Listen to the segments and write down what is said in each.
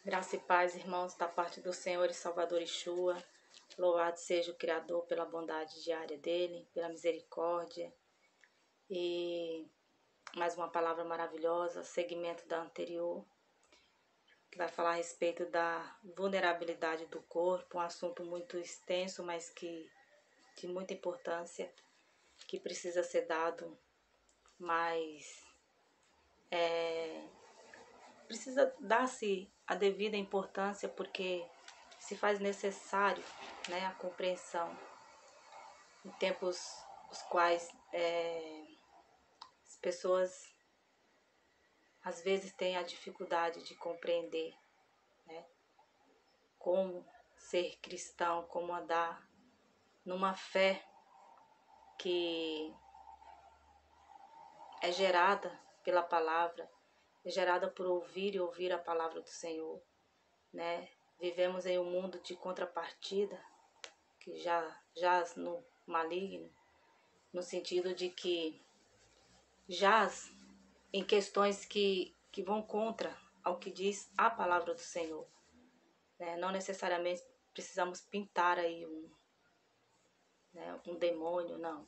Graça e paz, irmãos, da parte do Senhor e Salvador Yeshua. Louvado seja o Criador pela bondade diária dele, pela misericórdia. E mais uma palavra maravilhosa, segmento da anterior, que vai falar a respeito da vulnerabilidade do corpo, um assunto muito extenso, mas que de muita importância, que precisa ser dado, mas precisa dar-se a devida importância porque se faz necessário, né, a compreensão em tempos os quais as pessoas às vezes têm a dificuldade de compreender, né, como ser cristão, como andar numa fé que é gerada pela palavra, é gerada por ouvir e ouvir a palavra do Senhor, né? Vivemos em um mundo de contrapartida que já jaz no maligno, no sentido de que jaz em questões que vão contra ao que diz a palavra do Senhor, né? Não necessariamente precisamos pintar aí um demônio, não.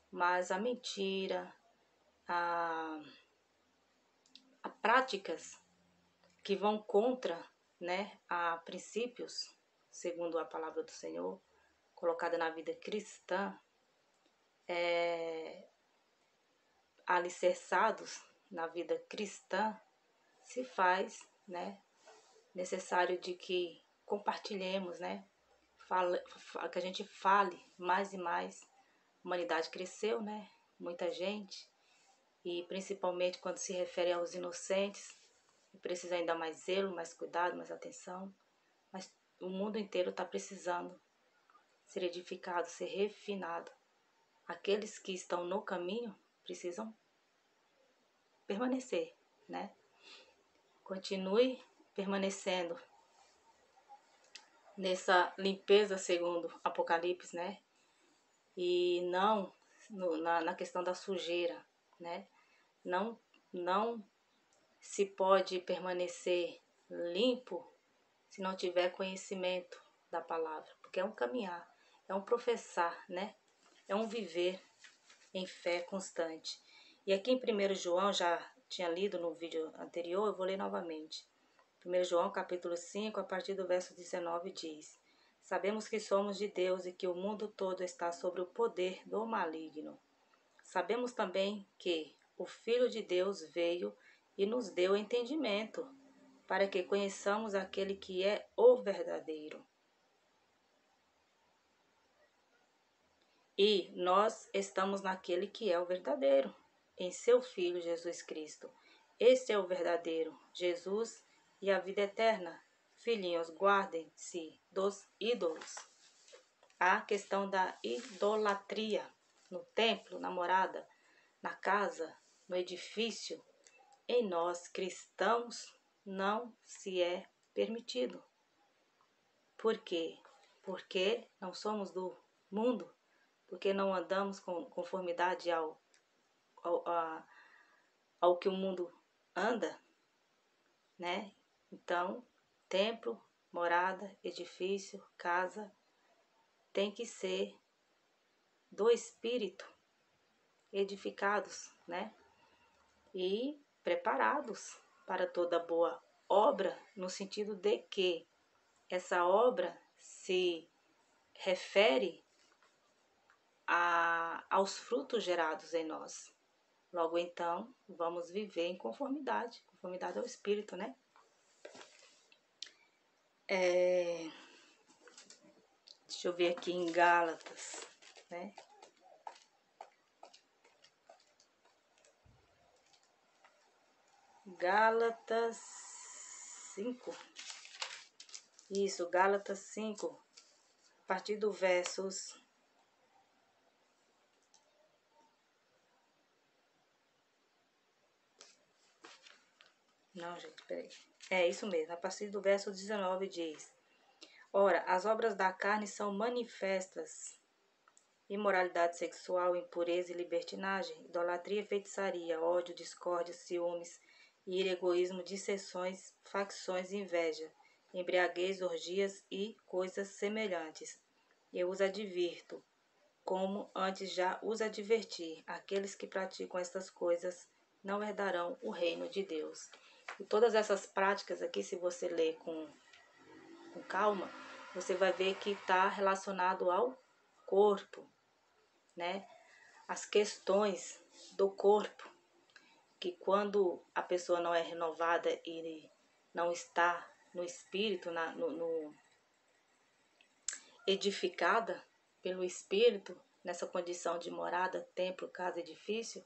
Mas a mentira, a práticas que vão contra, né, a princípios, segundo a palavra do Senhor, colocada na vida cristã, alicerçados na vida cristã, se faz, né, necessário de que compartilhemos, né, que a gente fale mais e mais. A humanidade cresceu, né, muita gente, e principalmente quando se refere aos inocentes, precisa ainda mais zelo, mais cuidado, mais atenção, mas o mundo inteiro está precisando ser edificado, ser refinado. Aqueles que estão no caminho precisam permanecer, né? Continue permanecendo nessa limpeza segundo Apocalipse, né? E não na questão da sujeira, né? Não se pode permanecer limpo se não tiver conhecimento da palavra, porque é um caminhar, é um professar, né? É um viver em fé constante. E aqui em 1 João, já tinha lido no vídeo anterior, eu vou ler novamente. 1 João capítulo 5, a partir do verso 19 diz: Sabemos que somos de Deus e que o mundo todo está sob o poder do maligno. Sabemos também que o Filho de Deus veio e nos deu entendimento, para que conheçamos aquele que é o verdadeiro. E nós estamos naquele que é o verdadeiro, em seu Filho Jesus Cristo. Este é o verdadeiro, Jesus e a vida eterna. Filhinhos, guardem-se dos ídolos. A questão da idolatria no templo, na morada, na casa, no edifício, em nós cristãos não se é permitido. Por quê? Porque não somos do mundo, porque não andamos com conformidade ao que o mundo anda, né? Então, templo, morada, edifício, casa, tem que ser do Espírito, edificados, né? E preparados para toda boa obra, no sentido de que essa obra se refere aos frutos gerados em nós. Logo então, vamos viver em conformidade ao Espírito, né? Deixa eu ver aqui em Gálatas, né? Gálatas 5. Isso, Gálatas 5, a partir do versos... Não, gente, peraí. É isso mesmo, a partir do verso 19 diz: Ora, as obras da carne são manifestas: imoralidade sexual, impureza e libertinagem, idolatria, feitiçaria, ódio, discórdia, ciúmes ira, egoísmo, dissensões, facções, inveja, embriaguez, orgias e coisas semelhantes. Eu os advirto, como antes já os adverti, aqueles que praticam estas coisas não herdarão o reino de Deus. E todas essas práticas aqui, se você ler com calma, você vai ver que está relacionado ao corpo, né? As questões do corpo, que quando a pessoa não é renovada e não está no espírito, edificada pelo espírito, nessa condição de morada, templo, casa, edifício,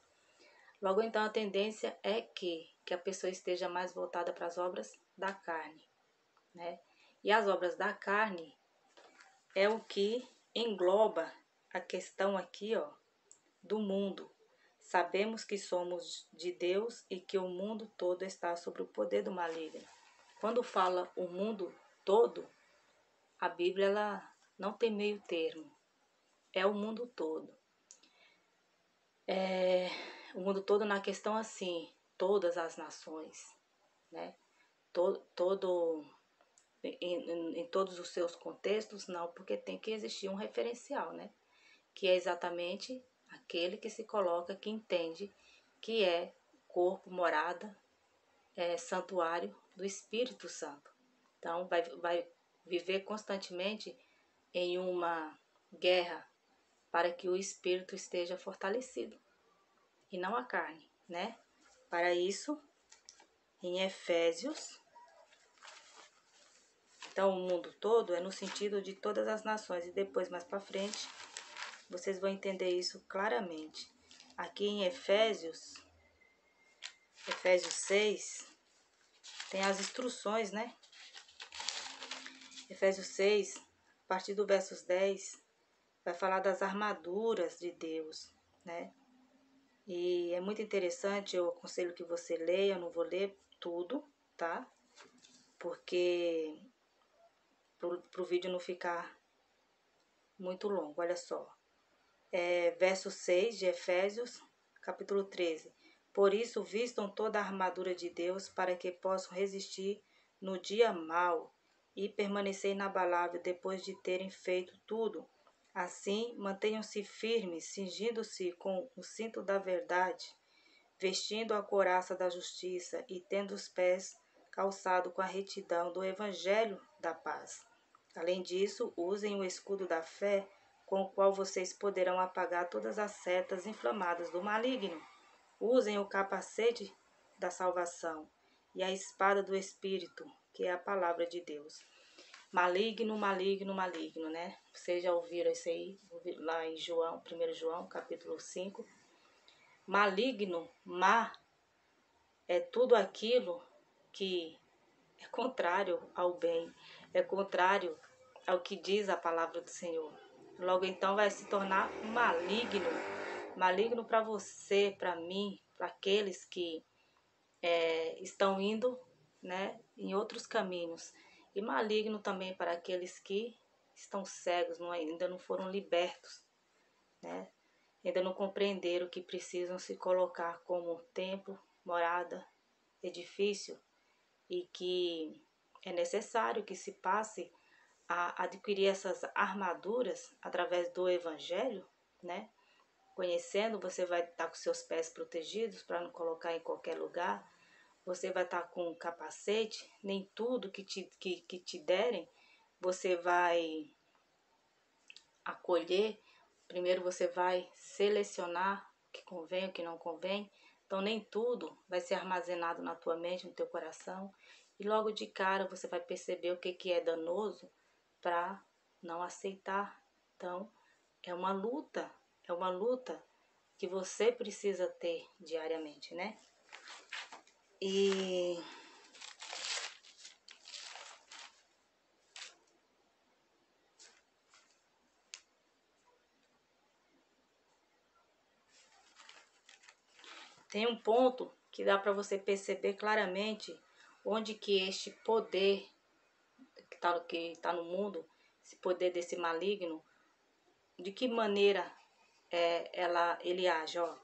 logo então a tendência é que a pessoa esteja mais voltada para as obras da carne, né? E as obras da carne é o que engloba a questão aqui, ó, do mundo. Sabemos que somos de Deus e que o mundo todo está sob o poder do maligno. Quando fala o mundo todo, a Bíblia ela não tem meio termo. É o mundo todo. O mundo todo na questão assim, todas as nações, né? Em todos os seus contextos, não, porque tem que existir um referencial, né? Que é exatamente aquele que se coloca, que entende que é corpo, morada, santuário do Espírito Santo. Então, vai viver constantemente em uma guerra para que o Espírito esteja fortalecido e não a carne, né? Para isso, em Efésios, então o mundo todo é no sentido de todas as nações, e depois mais para frente vocês vão entender isso claramente. Aqui em Efésios 6, tem as instruções, né? Efésios 6, a partir do versos 10, vai falar das armaduras de Deus, né? E é muito interessante, eu aconselho que você leia, eu não vou ler tudo, tá? Porque pro vídeo não ficar muito longo, olha só. Verso 6 de Efésios, capítulo 13. Por isso, vistam toda a armadura de Deus para que possam resistir no dia mau e permanecer inabalável depois de terem feito tudo. Assim, mantenham-se firmes, cingindo-se com o cinto da verdade, vestindo a couraça da justiça e tendo os pés calçados com a retidão do evangelho da paz. Além disso, usem o escudo da fé, com o qual vocês poderão apagar todas as setas inflamadas do maligno. Usem o capacete da salvação e a espada do Espírito, que é a palavra de Deus. Maligno, maligno, maligno, né? Vocês já ouviram isso aí lá em João, 1 João, capítulo 5. Maligno, é tudo aquilo que é contrário ao bem, é contrário ao que diz a palavra do Senhor. Logo então vai se tornar maligno. Maligno para você, para mim, para aqueles que estão indo, né, em outros caminhos. E maligno também para aqueles que estão cegos, ainda não foram libertos, né? Ainda não compreenderam que precisam se colocar como templo, morada, edifício, e que é necessário que se passe a adquirir essas armaduras através do Evangelho, né? Conhecendo, você vai estar com seus pés protegidos para não colocar em qualquer lugar. Você vai estar com um capacete, nem tudo que te derem você vai acolher. Primeiro você vai selecionar o que convém, o que não convém. Então nem tudo vai ser armazenado na tua mente, no teu coração. E logo de cara você vai perceber o que é danoso para não aceitar. Então é uma luta que você precisa ter diariamente, né? E tem um ponto que dá para você perceber claramente onde que este poder que tá no mundo, esse poder desse maligno, de que maneira ele age, ó.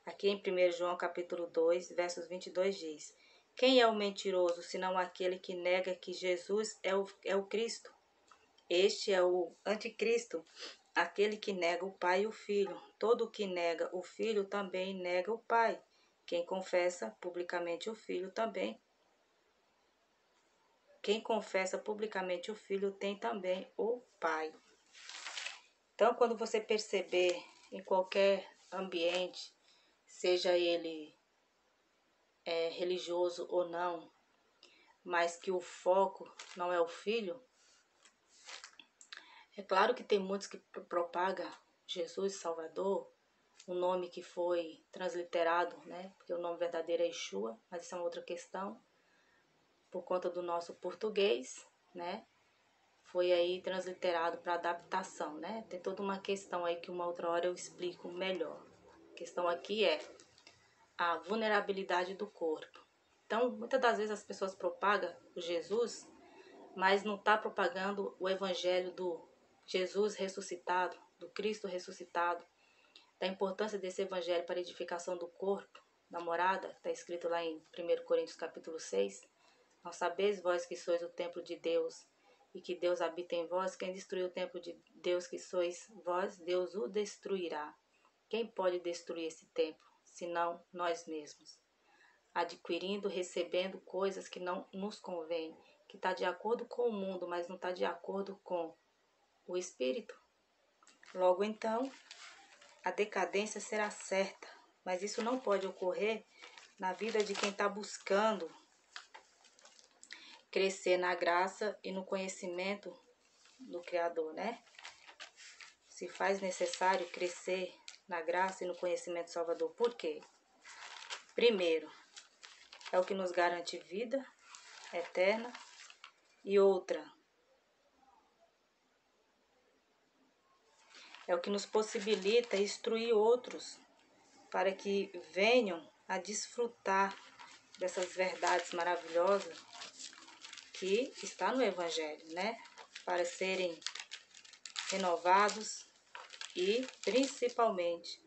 Aqui em 1 João capítulo 2, versos 22 diz: Quem é o mentiroso, senão aquele que nega que Jesus é o Cristo? Este é o anticristo, aquele que nega o Pai e o Filho. Todo o que nega o Filho também nega o Pai. Quem confessa publicamente o Filho também. Quem confessa publicamente o Filho tem também o Pai. Então, quando você perceber em qualquer ambiente, seja ele religioso ou não, mas que o foco não é o Filho, é claro que tem muitos que propagam Jesus Salvador, um nome que foi transliterado, né? Porque o nome verdadeiro é Yeshua, mas isso é uma outra questão, por conta do nosso português, né? Foi aí transliterado para adaptação, né? Tem toda uma questão aí que uma outra hora eu explico melhor. A questão aqui é a vulnerabilidade do corpo. Então, muitas das vezes as pessoas propagam o Jesus, mas não está propagando o evangelho do Jesus ressuscitado, do Cristo ressuscitado, da importância desse evangelho para a edificação do corpo, da morada, está escrito lá em 1 Coríntios capítulo 6. Não sabeis vós que sois o templo de Deus e que Deus habita em vós? Quem destruiu o templo de Deus que sois vós, Deus o destruirá. Quem pode destruir esse templo, senão nós mesmos? Adquirindo, recebendo coisas que não nos convêm, que está de acordo com o mundo, mas não está de acordo com o Espírito. Logo então, a decadência será certa, mas isso não pode ocorrer na vida de quem está buscando crescer na graça e no conhecimento do Criador, né? Se faz necessário crescer na graça e no conhecimento do Salvador. Por quê? Primeiro, é o que nos garante vida eterna. E outra, é o que nos possibilita instruir outros para que venham a desfrutar dessas verdades maravilhosas que está no Evangelho, né? Para serem renovados e, principalmente,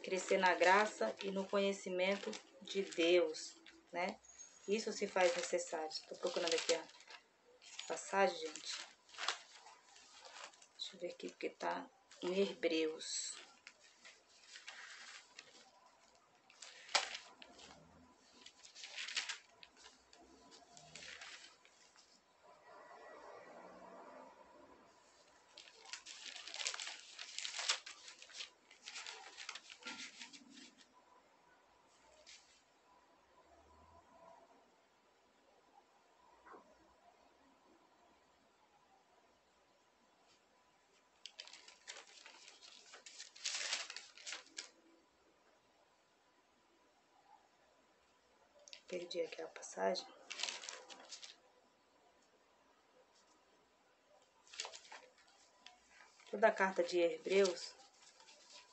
crescer na graça e no conhecimento de Deus, né? Isso se faz necessário. Estou procurando aqui a passagem, gente. Deixa eu ver aqui, porque está em Hebreus. Perdi aqui a passagem. Toda a carta de Hebreus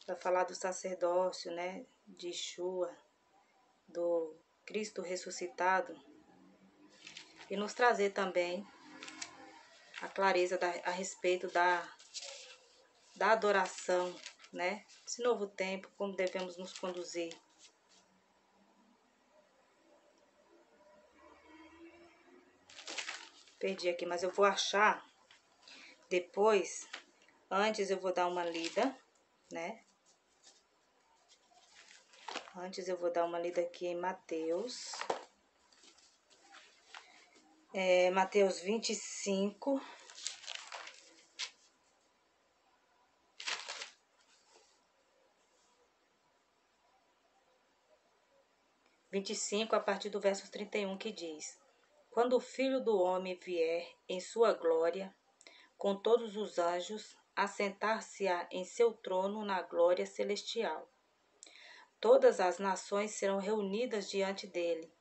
vai falar do sacerdócio, né? De Yeshua, do Cristo ressuscitado. E nos trazer também a clareza a respeito da adoração, né? Esse novo tempo, como devemos nos conduzir. Perdi aqui, mas eu vou achar depois. Antes eu vou dar uma lida, né? Antes eu vou dar uma lida aqui em Mateus. Mateus 25. A partir do verso 31, que diz: Quando o Filho do Homem vier em sua glória, com todos os anjos, assentar-se-á em seu trono na glória celestial. Todas as nações serão reunidas diante dele,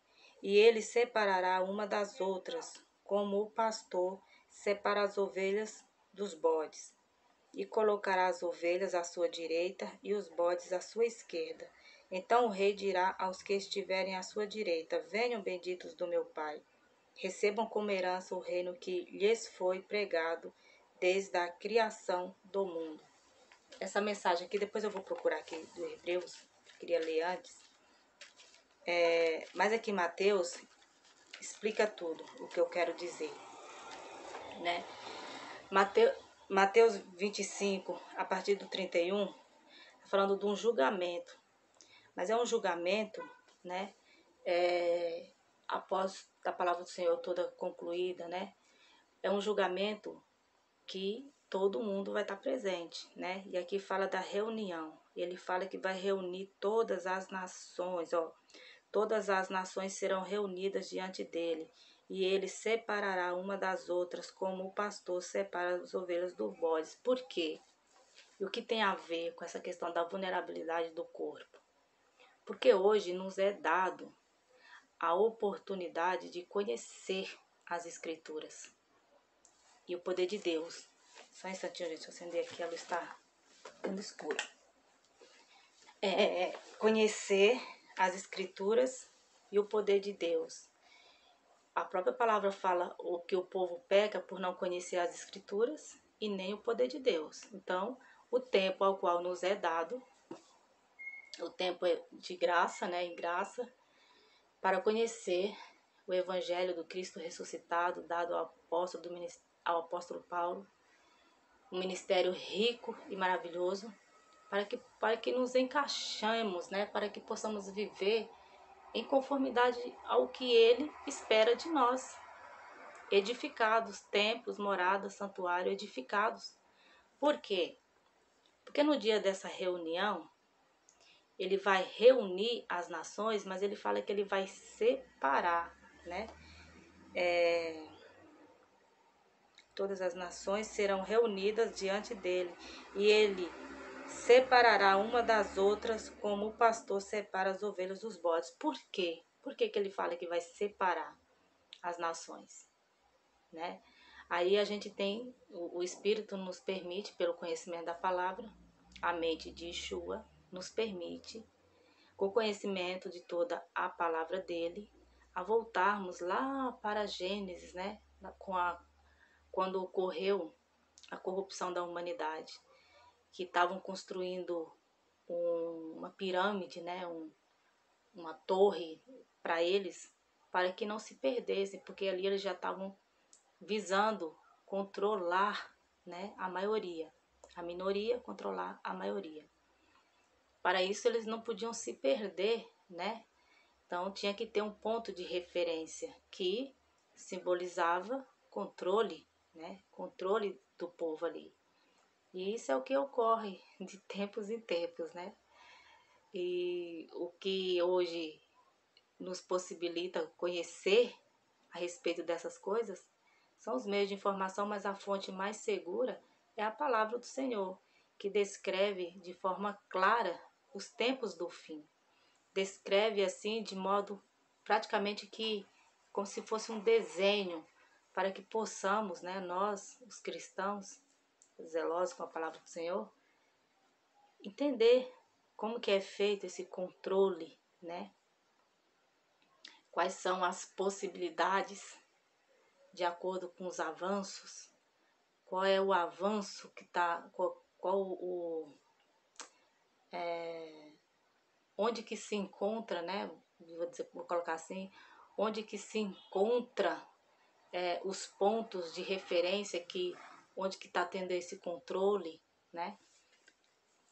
e ele separará uma das outras, como o pastor separa as ovelhas dos bodes, e colocará as ovelhas à sua direita e os bodes à sua esquerda. Então o rei dirá aos que estiverem à sua direita: Venham, benditos do meu Pai, recebam como herança o reino que lhes foi pregado desde a criação do mundo. Essa mensagem aqui, depois eu vou procurar aqui do Hebreus, queria ler antes. Mas aqui em Mateus, explica tudo o que eu quero dizer, né? Mateus 25, a partir do 31, falando de um julgamento. Mas é um julgamento, né? Após a palavra do Senhor toda concluída, né? É um julgamento que todo mundo vai estar presente, né? E aqui fala da reunião. Ele fala que vai reunir todas as nações, ó. Todas as nações serão reunidas diante dele, e ele separará uma das outras, como o pastor separa as ovelhas dos bodes. Por quê? E o que tem a ver com essa questão da vulnerabilidade do corpo? Porque hoje nos é dado a oportunidade de conhecer as Escrituras e o poder de Deus. Só um instantinho, gente, deixa eu acender aqui, a luz está ficando escura. Conhecer as Escrituras e o poder de Deus. A própria palavra fala o que o povo peca por não conhecer as Escrituras e nem o poder de Deus. Então, o tempo ao qual nos é dado, o tempo é de graça, né, em graça, para conhecer o Evangelho do Cristo ressuscitado, dado ao apóstolo Paulo, um ministério rico e maravilhoso, para que nos encaixemos, né, para que possamos viver em conformidade ao que Ele espera de nós, edificados, templos, moradas, santuário, edificados. Por quê? Porque no dia dessa reunião, ele vai reunir as nações, mas ele fala que ele vai separar, né? Todas as nações serão reunidas diante dele, e ele separará uma das outras, como o pastor separa as ovelhas dos bodes. Por quê? Por que ele fala que vai separar as nações, né? Aí a gente tem, o Espírito nos permite, pelo conhecimento da palavra, a mente de Yeshua nos permite, com o conhecimento de toda a palavra dele, a voltarmos lá para Gênesis, né? Quando ocorreu a corrupção da humanidade, que estavam construindo uma pirâmide, né? Uma torre para eles, para que não se perdessem, porque ali eles já estavam visando controlar, né, a maioria. A minoria controlar a maioria. Para isso eles não podiam se perder, né? Então tinha que ter um ponto de referência que simbolizava controle, né? Controle do povo ali. E isso é o que ocorre de tempos em tempos, né? E o que hoje nos possibilita conhecer a respeito dessas coisas são os meios de informação, mas a fonte mais segura é a palavra do Senhor, que descreve de forma clara os tempos do fim. Descreve assim de modo praticamente que como se fosse um desenho para que possamos, né, nós, os cristãos, zelosos com a palavra do Senhor, entender como que é feito esse controle, né? Quais são as possibilidades de acordo com os avanços, qual é o avanço que está, onde que se encontra, né? Vou colocar assim, onde que se encontra os pontos de referência onde que está tendo esse controle, né?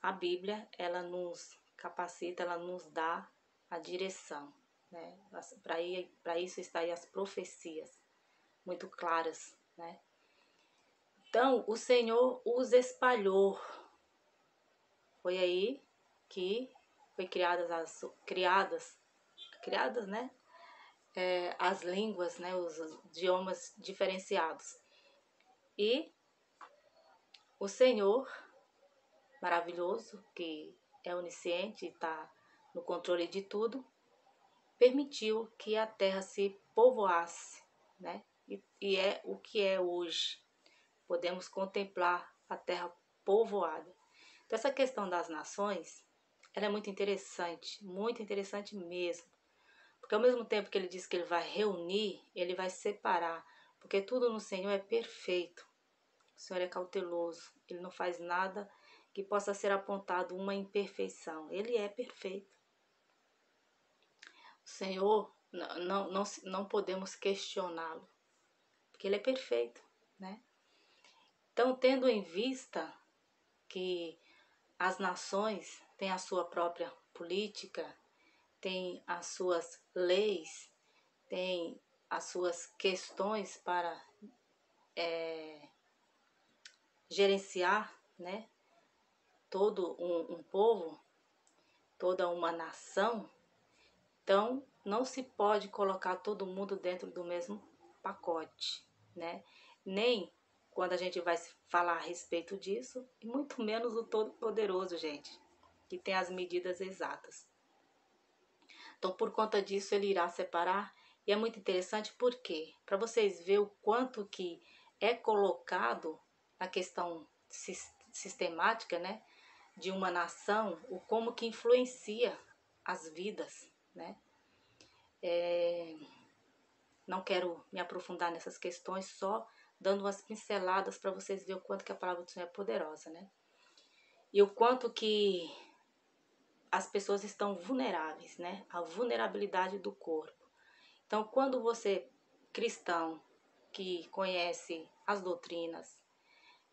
A Bíblia, ela nos capacita, ela nos dá a direção, né? Para isso está aí as profecias muito claras, né? Então, o Senhor os espalhou. Foi aí que foi criadas, né? As línguas, né? Os idiomas diferenciados. E o Senhor, maravilhoso, que é onisciente e está no controle de tudo, permitiu que a terra se povoasse, né? E é o que é hoje. Podemos contemplar a terra povoada. Então, essa questão das nações, ela é muito interessante mesmo. Porque ao mesmo tempo que ele diz que ele vai reunir, ele vai separar. Porque tudo no Senhor é perfeito. O Senhor é cauteloso. Ele não faz nada que possa ser apontado uma imperfeição. Ele é perfeito. O Senhor, não podemos questioná-lo, porque ele é perfeito, né? Então, tendo em vista que as nações têm a sua própria política, têm as suas leis, têm as suas questões para gerenciar, né, todo um povo, toda uma nação, então não se pode colocar todo mundo dentro do mesmo pacote, né? Nem quando a gente vai falar a respeito disso, e muito menos o Todo-Poderoso, gente, que tem as medidas exatas. Então, por conta disso, ele irá separar. E é muito interessante porque, para vocês verem o quanto que é colocado a questão sistemática, né, de uma nação, o como que influencia as vidas, né? Não quero me aprofundar nessas questões, só dando umas pinceladas para vocês verem o quanto que a palavra do Senhor é poderosa, né? E o quanto que as pessoas estão vulneráveis, né? A vulnerabilidade do corpo. Então, quando você, cristão, que conhece as doutrinas,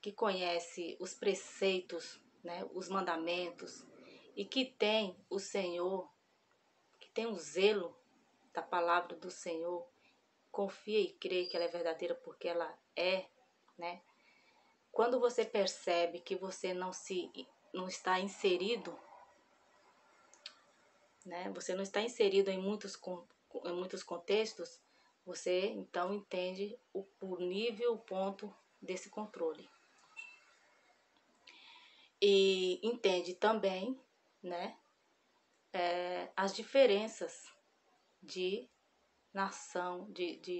que conhece os preceitos, né, os mandamentos, e que tem o Senhor, que tem o zelo da palavra do Senhor, confia e crê que ela é verdadeira porque ela é, né? Quando você percebe que você não está inserido, né? Você não está inserido em muitos contextos, você então entende o nível, o ponto desse controle. E entende também, né, as diferenças de nação,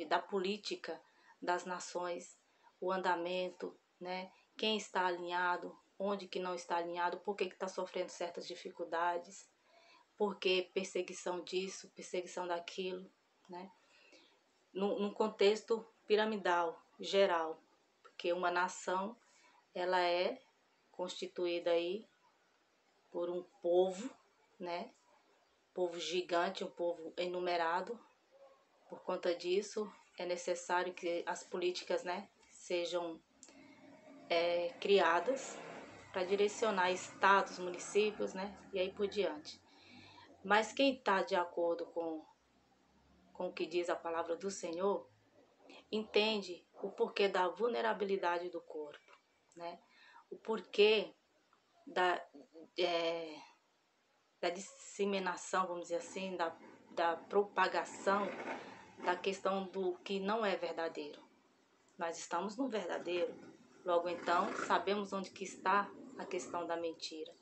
da política das nações, o andamento, né, quem está alinhado, onde que não está alinhado, por que está sofrendo certas dificuldades, por que perseguição disso, perseguição daquilo, né? Num contexto piramidal, geral, porque uma nação, ela é constituída aí por um povo, né? Povo gigante, um povo enumerado. Por conta disso, é necessário que as políticas, né, sejam criadas para direcionar estados, municípios, né, e aí por diante. Mas quem está de acordo com o que diz a palavra do Senhor, entende o porquê da vulnerabilidade do corpo, né? O porquê da, da disseminação, vamos dizer assim, da propagação da questão do que não é verdadeiro. Nós estamos no verdadeiro, logo então sabemos onde que está a questão da mentira.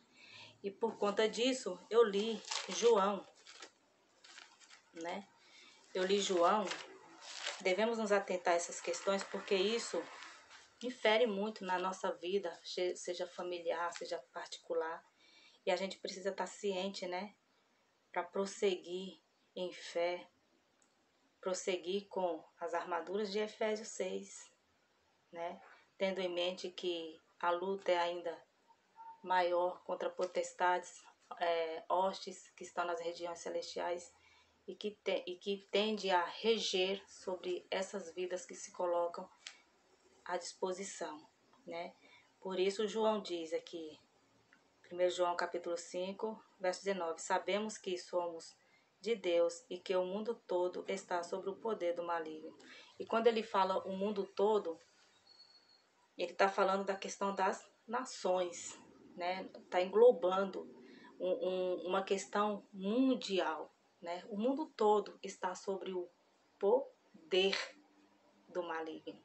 E por conta disso, eu li João, né? Eu li João. Devemos nos atentar a essas questões porque isso infere muito na nossa vida, seja familiar, seja particular. E a gente precisa estar ciente, né? Para prosseguir em fé, prosseguir com as armaduras de Efésios 6, né? Tendo em mente que a luta é ainda maior contra potestades, hostes que estão nas regiões celestiais e que tende a reger sobre essas vidas que se colocam à disposição, né? Por isso João diz aqui, 1 João capítulo 5, verso 19, sabemos que somos de Deus e que o mundo todo está sob o poder do maligno. E quando ele fala o mundo todo, ele está falando da questão das nações, né? Está englobando uma questão mundial, né? O mundo todo está sobre o poder do maligno.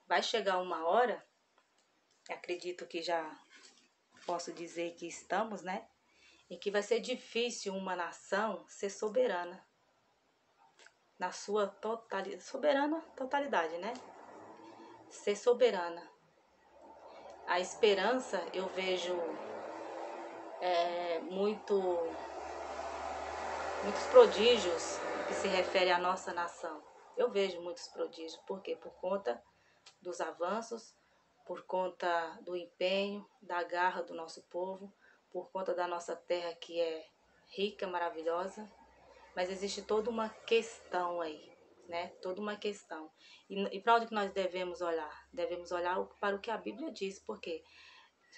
Vai chegar uma hora, acredito que já posso dizer que estamos, né? Em que vai ser difícil uma nação ser soberana. Na sua totalidade, né? Ser soberana. A esperança, eu vejo muitos prodígios que se refere à nossa nação. Eu vejo muitos prodígios. Por quê? Por conta dos avanços, por conta do empenho, da garra do nosso povo, por conta da nossa terra que é rica, maravilhosa, mas existe toda uma questão aí, né? Toda uma questão. E para onde que nós devemos olhar? Devemos olhar para o que a Bíblia diz, porque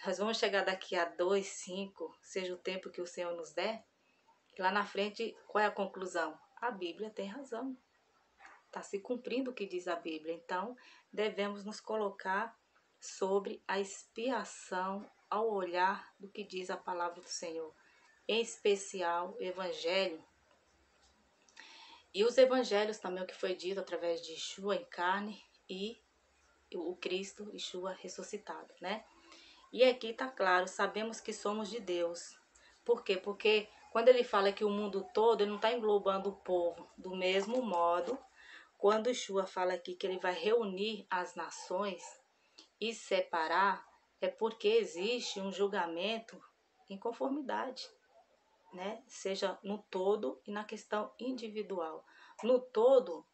nós vamos chegar daqui a 2, 5, seja o tempo que o Senhor nos der, que lá na frente, qual é a conclusão? A Bíblia tem razão. Está se cumprindo o que diz a Bíblia. Então, devemos nos colocar sobre a expiação ao olhar do que diz a palavra do Senhor. Em especial, o Evangelho. E os Evangelhos também, o que foi dito através de Yeshua em carne e o Cristo, Yeshua ressuscitado, né? E aqui está claro, sabemos que somos de Deus. Por quê? Porque quando ele fala que o mundo todo, ele não está englobando o povo. Do mesmo modo, quando Yeshua fala aqui que ele vai reunir as nações e separar, é porque existe um julgamento em conformidade, né? Seja no todo e na questão individual. No todo,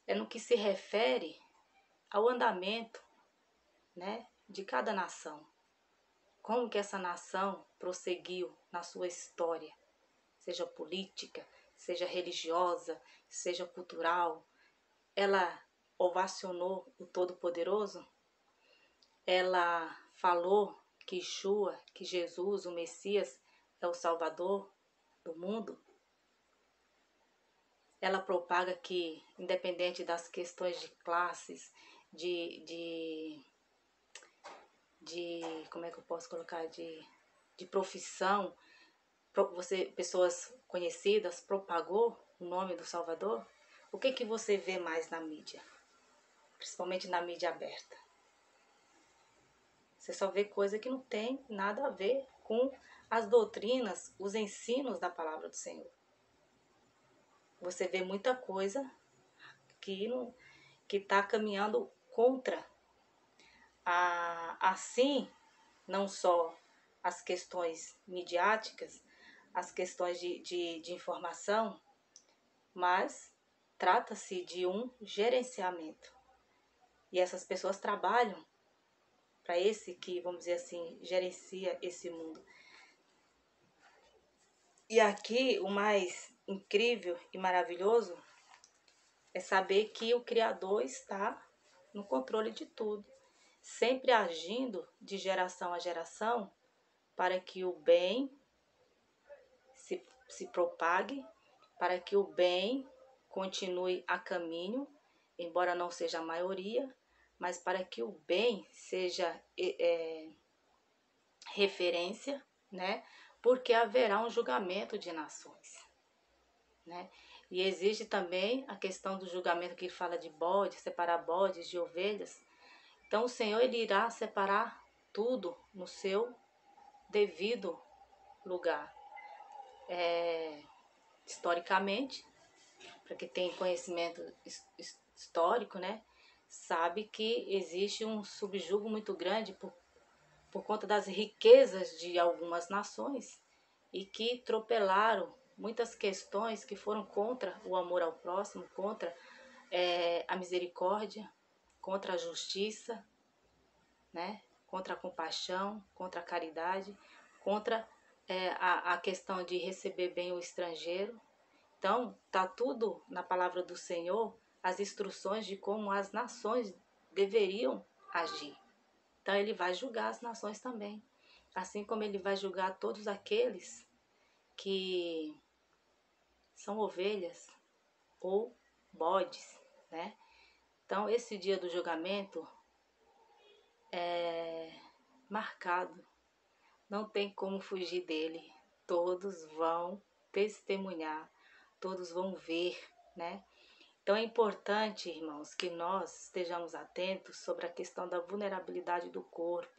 é no que se refere ao andamento, né, de cada nação. Como que essa nação prosseguiu na sua história, seja política, seja religiosa, seja cultural. Ela ovacionou o Todo-Poderoso? Ela falou que Yeshua, que Jesus, o Messias, é o Salvador do mundo? Ela propaga que, independente das questões de classes, de como é que eu posso colocar, de profissão, pessoas conhecidas, propagou o nome do Salvador? O que você vê mais na mídia? Principalmente na mídia aberta. Você só vê coisa que não tem nada a ver com as doutrinas, os ensinos da palavra do Senhor. Você vê muita coisa que está caminhando contra assim, não só as questões midiáticas, as questões de informação, mas trata-se de um gerenciamento. E essas pessoas trabalham para esse que, vamos dizer assim, gerencia esse mundo. E aqui o mais incrível e maravilhoso é saber que o Criador está no controle de tudo, sempre agindo de geração a geração para que o bem se propague, para que o bem continue a caminho, embora não seja a maioria, mas para que o bem seja referência, né? Porque haverá um julgamento de nações, né? E existe também a questão do julgamento que fala de bodes, separar bodes de ovelhas. Então o Senhor ele irá separar tudo no seu devido lugar. Historicamente, para quem tem conhecimento histórico, né, sabe que existe um subjugo muito grande por conta das riquezas de algumas nações e que atropelaram muitas questões que foram contra o amor ao próximo, contra a misericórdia, contra a justiça, né, contra a compaixão, contra a caridade, contra a questão de receber bem o estrangeiro. Então, está tudo na palavra do Senhor, as instruções de como as nações deveriam agir. Então, ele vai julgar as nações também. Assim como ele vai julgar todos aqueles que são ovelhas ou bodes, né? Então, esse dia do julgamento é marcado. Não tem como fugir dele. Todos vão testemunhar, todos vão ver, né? Então é importante, irmãos, que nós estejamos atentos sobre a questão da vulnerabilidade do corpo,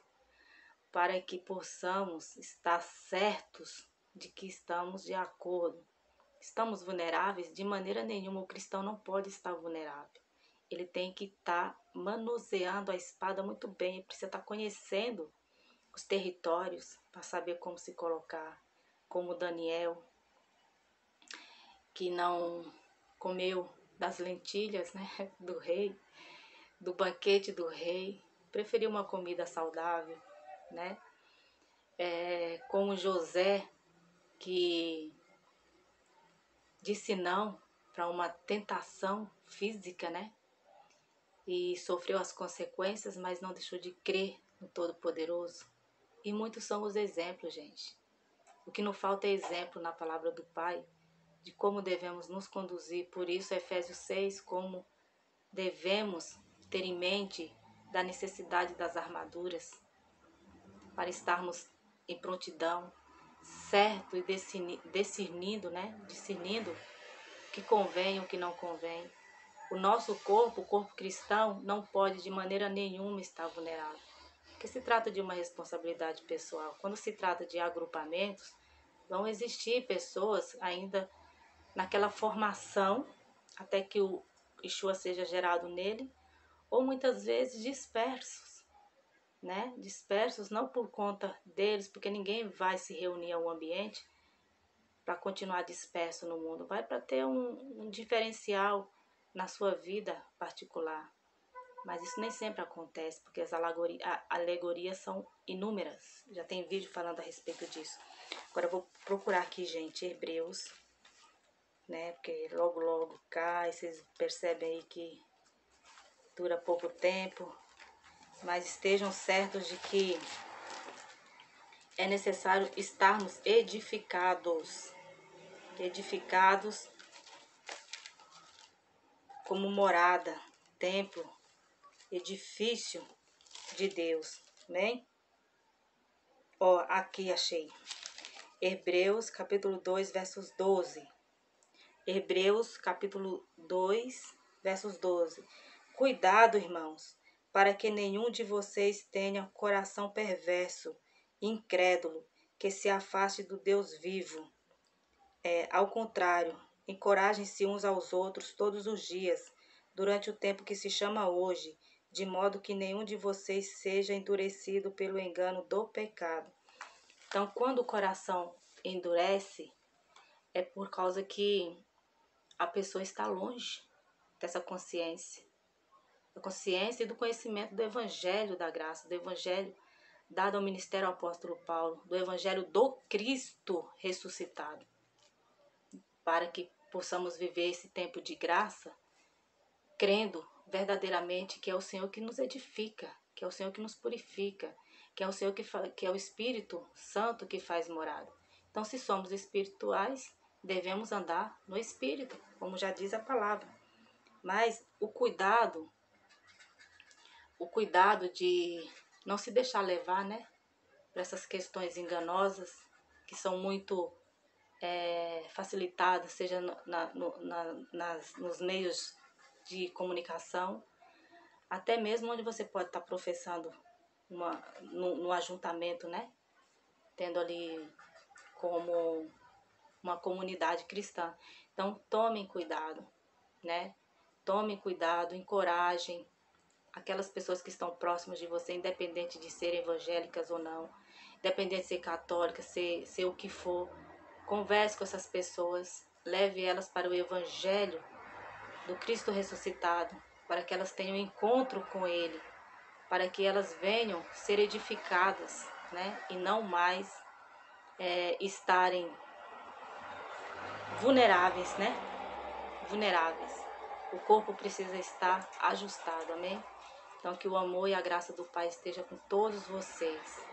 para que possamos estar certos de que estamos de acordo. Estamos vulneráveis? De maneira nenhuma, o cristão não pode estar vulnerável. Ele tem que estar manuseando a espada muito bem, ele precisa estar conhecendo os territórios para saber como se colocar, como Daniel, que não comeu das lentilhas, né, do rei, do banquete do rei, preferiu uma comida saudável, né? Como José, que disse não para uma tentação física, né? E sofreu as consequências, mas não deixou de crer no Todo-Poderoso. E muitos são os exemplos, gente. O que não falta é exemplo na palavra do Pai de como devemos nos conduzir. Por isso, Efésios 6, como devemos ter em mente da necessidade das armaduras para estarmos em prontidão, certo e discernindo, né? Discernindo o que convém e o que não convém. O nosso corpo, o corpo cristão, não pode de maneira nenhuma estar vulnerável, porque se trata de uma responsabilidade pessoal. Quando se trata de agrupamentos, vão existir pessoas ainda naquela formação, até que o Yeshua seja gerado nele, ou muitas vezes dispersos, né? Dispersos não por conta deles, porque ninguém vai se reunir ao ambiente para continuar disperso no mundo, vai para ter um diferencial na sua vida particular. Mas isso nem sempre acontece, porque as alegorias são inúmeras. Já tem vídeo falando a respeito disso. Agora eu vou procurar aqui, gente, Hebreus, né? Porque logo cai, vocês percebem aí que dura pouco tempo. Mas estejam certos de que é necessário estarmos edificados. Edificados como morada, templo, edifício de Deus, amém? Ó, aqui achei. Hebreus capítulo 2, versos 12. Hebreus capítulo 2, versos 12. Cuidado, irmãos, para que nenhum de vocês tenha coração perverso, incrédulo, que se afaste do Deus vivo. Ao contrário, encorajem-se uns aos outros todos os dias, durante o tempo que se chama hoje, de modo que nenhum de vocês seja endurecido pelo engano do pecado. Então, quando o coração endurece, é por causa que a pessoa está longe dessa consciência. Da consciência e do conhecimento do Evangelho da graça, do Evangelho dado ao ministério ao apóstolo Paulo, do Evangelho do Cristo ressuscitado. Para que possamos viver esse tempo de graça, crendo verdadeiramente que é o Senhor que nos edifica, que é o Senhor que nos purifica, que é o Senhor que é o Espírito Santo que faz morada. Então, se somos espirituais, devemos andar no Espírito, como já diz a palavra. Mas o cuidado de não se deixar levar, né, para essas questões enganosas que são muito facilitadas, seja nos meios de comunicação, até mesmo onde você pode estar professando no ajuntamento, né? Tendo ali como uma comunidade cristã. Então, tomem cuidado, né? Tomem cuidado, encorajem aquelas pessoas que estão próximas de você, independente de serem evangélicas ou não, independente de ser católica, ser o que for. Converse com essas pessoas, leve elas para o Evangelho do Cristo ressuscitado, para que elas tenham encontro com Ele, para que elas venham ser edificadas, né? E não mais estarem vulneráveis, né? Vulneráveis. O corpo precisa estar ajustado, amém? Então, que o amor e a graça do Pai esteja com todos vocês.